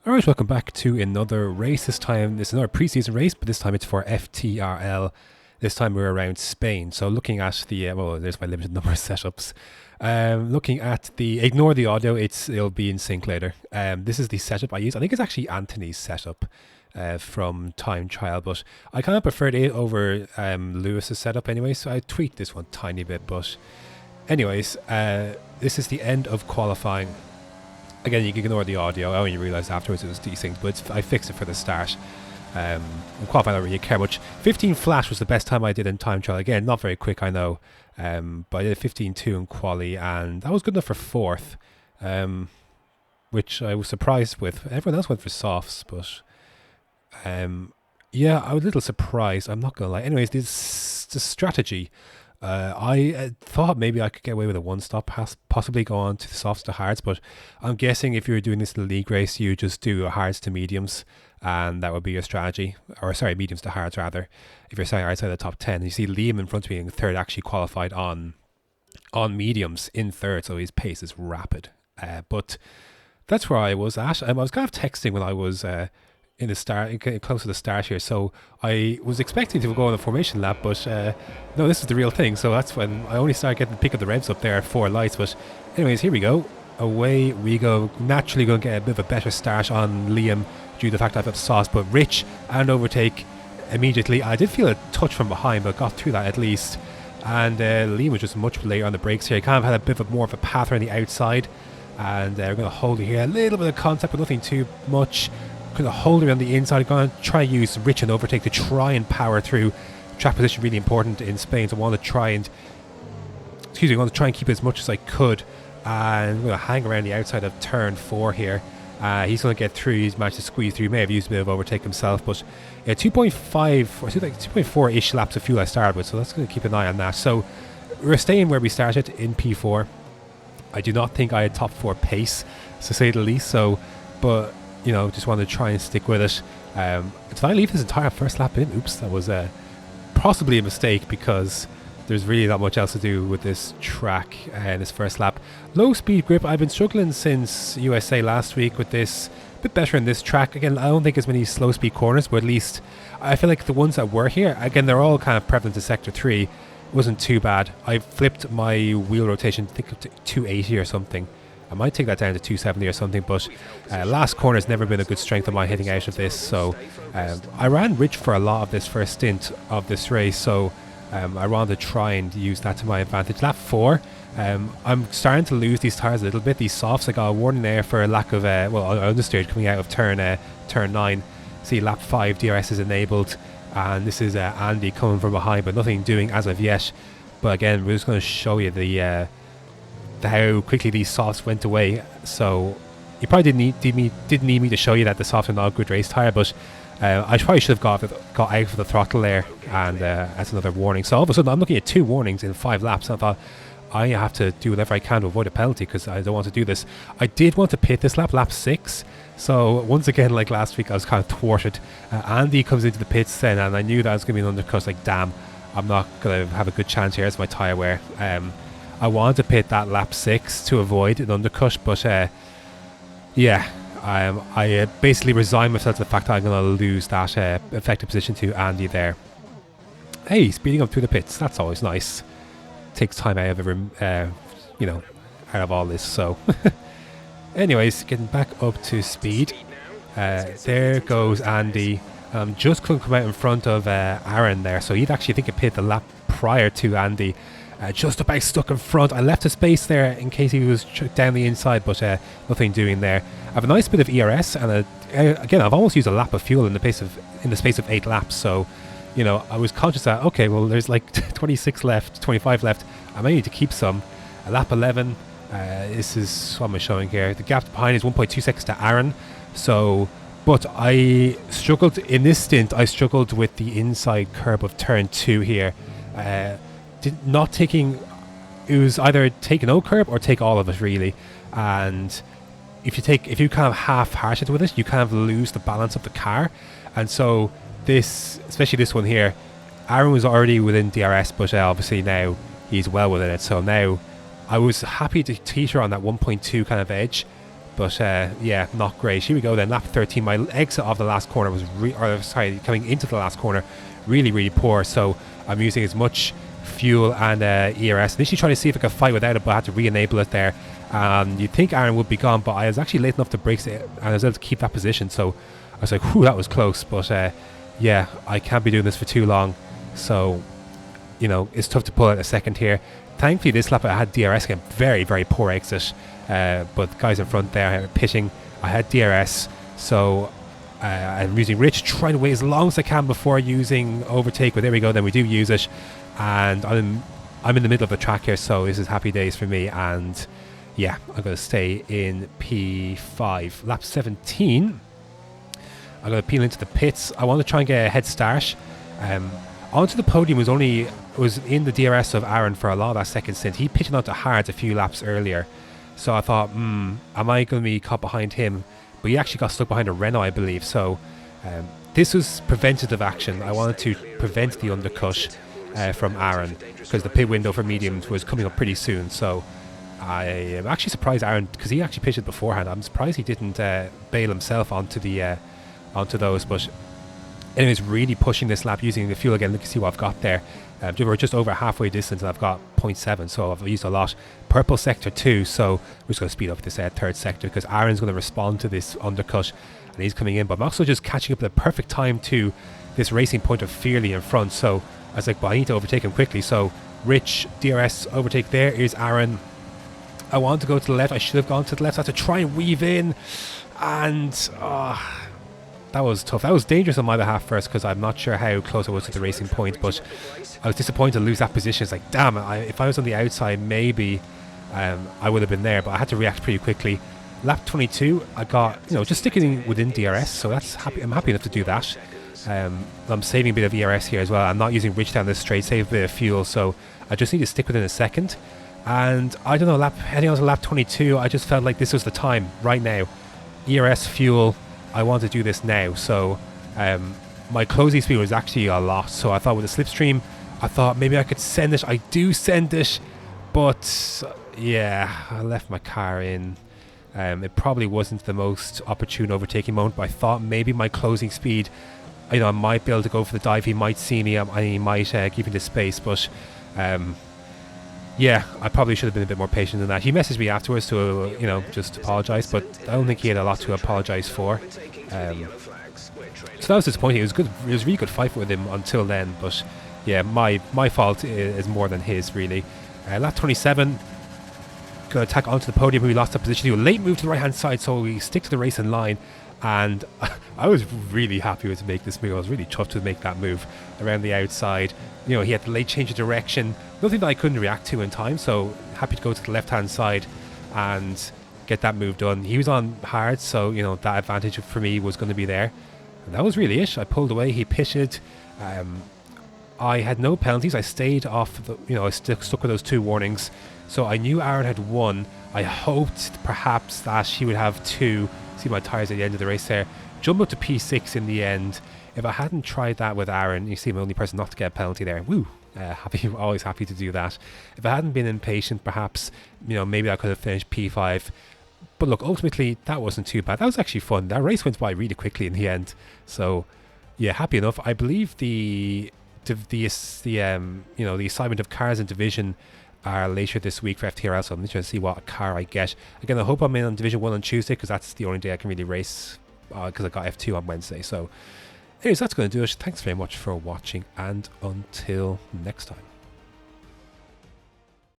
Alright, welcome back to another race. This time, it's another preseason race, but this time it's for FTRL. This time we're around Spain. So looking at the, well, there's my limited number of setups. Looking at the, ignore the audio, it'll be in sync later. This is the setup I use. I think it's actually Anthony's setup from time trial, but I kind of preferred it over Lewis's setup anyway, so I tweaked this one tiny bit. But anyways, this is the end of qualifying. Again, you can ignore the audio. I only realised afterwards it was desynced, but I fixed it for the start. In qualifying, I don't really care much. 15 flash was the best time I did in time trial. Again, not very quick, I know. But I did 15.2 in quali, and that was good enough for fourth, which I was surprised with. Everyone else went for softs, but yeah, I was a little surprised. I'm not going to lie. Anyways, this the strategy. I thought maybe I could get away with a one-stop, possibly go on to the softs to hards, but I'm guessing if you were doing this in the league race, you just do a hards to mediums, and that would be your strategy. Or sorry, mediums to hards rather. If you're saying outside the top 10, you see Liam in front of me in third actually qualified on mediums in third, so his pace is rapid. But that's where I was at. I was kind of texting when I was in the start, close to the start here, so I was expecting to go on a formation lap, but no, this is the real thing. So that's when I only started getting to pick up the revs up there at 4 lights. But anyways, here we go, away we go. Naturally going to get a bit of a better start on Liam due to the fact I've got sauce, but Rich and overtake immediately. I did feel a touch from behind, but got through that at least. And Liam was just much later on the brakes here. He kind of had a bit of more of a path around the outside, and we're going to hold it here, a little bit of contact but nothing too much. Going to hold it on the inside. I'm going to try and use Rich and overtake to try and power through. Track position really important in Spain, so I want to try and keep it as much as I could, and I'm going to hang around the outside of turn 4 here. He's going to get through. He's managed to squeeze through. He may have used a bit of overtake himself, but yeah, 2.5 or 2.4 ish laps of fuel I started with, so that's going to keep an eye on that. So we're staying where we started in P4. I do not think I had top 4 pace, to say the least, so but you know, just wanted to try and stick with it. Did I leave this entire first lap in? Oops, that was possibly a mistake, because there's really not much else to do with this track and this first lap. Low speed grip, I've been struggling since USA last week with this. A bit better in this track. Again, I don't think as many slow speed corners, but at least I feel like the ones that were here, again, they're all kind of prevalent to sector 3. It wasn't too bad. I flipped my wheel rotation, I think up to 280 or something. I might take that down to 270 or something, but last corner has never been a good strength of mine hitting out of this. So I ran Rich for a lot of this first stint of this race, so I wanted to try and use that to my advantage. Lap 4, I'm starting to lose these tyres a little bit, these softs. I got a warning there for a lack of, understeer coming out of turn 9. See, lap 5, DRS is enabled, and this is Andy coming from behind, but nothing doing as of yet. But again, we're just going to show you the how quickly these softs went away. So you probably didn't need me to show you that the softs are not a good race tyre, but I probably should have got out of the throttle there, and that's another warning. So all of a sudden I'm looking at 2 warnings in 5 laps, and I thought I have to do whatever I can to avoid a penalty, because I don't want to do this. I did want to pit this lap 6, so once again, like last week, I was kind of thwarted. Andy comes into the pits then, and I knew that was going to be an undercut. Like, damn, I'm not going to have a good chance here as my tyre wear. I wanted to pit that lap 6 to avoid an undercut, but yeah, I basically resigned myself to the fact that I'm going to lose that effective position to Andy there. Hey, speeding up through the pits, that's always nice. Takes time out of out of all this. So anyways, getting back up to speed. There goes Andy. Just couldn't come out in front of Aaron there, so he'd actually think it pit the lap prior to Andy. Just about stuck in front. I left a space there in case he was down the inside, but nothing doing there. I have a nice bit of ERS, and again, I've almost used a lap of fuel in the space of 8 laps. So, you know, I was conscious that, okay, well, there's like 26 left, 25 left. I may need to keep some. Lap 11. This is what I'm showing here. The gap behind is 1.2 seconds to Aaron. So, but I struggled in this stint. I struggled with the inside curb of turn 2 here. Not taking, it was either take no curb or take all of it really, and if you kind of half-harsh it with it, you kind of lose the balance of the car. And so this, especially this one here, Aaron was already within DRS, but obviously now he's well within it. So now I was happy to teeter on that 1.2 kind of edge, But yeah, not great. Here we go then, lap 13. My exit of the last corner was, coming into the last corner, really, really poor. So I'm using as much fuel and ERS. Initially trying to see if I could fight without it, but I had to re-enable it there. You'd think Aaron would be gone, but I was actually late enough to brakes it, and I was able to keep that position. So I was like, whew, that was close. But yeah, I can't be doing this for too long. So, you know, it's tough to pull out a second here. Thankfully, this lap I had DRS again. Very, very poor exit. But guys in front there pitching, I had DRS. So I'm using Rich, trying to wait as long as I can before using overtake. But there we go. Then we do use it, and I'm in the middle of the track here, so this is happy days for me. And yeah, I'm going to stay in P5. Lap 17. I'm going to peel into the pits. I want to try and get a head start. Onto the podium was in the DRS of Aaron for a lot of that second stint. He pitched onto hards a few laps earlier. So I thought, am I going to be caught behind him? But he actually got stuck behind a Renault, I believe. So this was preventative action. I wanted to prevent the undercut from Aaron, because the pit window for mediums was coming up pretty soon. So I am actually surprised Aaron, because he actually pitched it beforehand. I'm surprised he didn't bail himself onto those. But anyways, really pushing this lap using the fuel again. Look, you see what I've got there. We're just over halfway distance, and I've got 0.7, so I've used a lot. Purple sector 2, so we're just going to speed up this third sector, because Aaron's going to respond to this undercut, and he's coming in. But I'm also just catching up at the perfect time to this racing point of Fearley in front. So I was like, but I need to overtake him quickly. So Rich, DRS, overtake there. Here's Aaron. I want to go to the left. I should have gone to the left. I had to try and weave in, and that was tough. That was dangerous on my behalf first, because I'm not sure how close I was to the racing point, but I was disappointed to lose that position. It's like, damn it, if I was on the outside, maybe I would have been there, but I had to react pretty quickly. Lap 22, I got, just sticking within DRS, so that's happy. I'm happy enough to do that. I'm saving a bit of ERS here as well. I'm not using Rich down this straight, save a bit of fuel, so I just need to stick within a second. And I don't know, heading on to lap 22, I just felt like this was the time, right now. ERS, fuel, I want to do this now. So my closing speed was actually a lot, so I thought with the slipstream, I thought maybe I could send it. I do send it, but yeah, I left my car in. It probably wasn't the most opportune overtaking moment, but I thought maybe my closing speed, I might be able to go for the dive. He might see me, and he might give me the space, but yeah, I probably should have been a bit more patient than that. He messaged me afterwards to, just apologise, but I don't think he had a lot to apologise for. So that was disappointing. It was good. It was a really good fight with him until then, but yeah, my fault is more than his, really. Lap 27, going to attack onto the podium. We lost that position. He was late move to the right hand side, so we stick to the racing line. And I was really happy to make this move. I was really tough to make that move around the outside. He had the late change of direction. Nothing that I couldn't react to in time, so happy to go to the left hand side and get that move done. He was on hard, so that advantage for me was going to be there. And that was really it. I pulled away. He pitched. I had no penalties. I stayed off. I stuck with those 2 warnings. So I knew Aaron had won. I hoped perhaps that he would have 2. See my tyres at the end of the race there. Jump up to P6 in the end. If I hadn't tried that with Aaron, you see I'm the only person not to get a penalty there. Woo! Always happy to do that. If I hadn't been impatient, perhaps maybe I could have finished P5. But look, ultimately that wasn't too bad. That was actually fun. That race went by really quickly in the end. So yeah, happy enough. I believe the assignment of cars in division are later this week for FTRL, so I'm interested to see what car I get. Again, I hope I'm in on Division 1 on Tuesday, because that's the only day I can really race, because I got F2 on Wednesday. So anyways, that's going to do it. Thanks very much for watching, and until next time.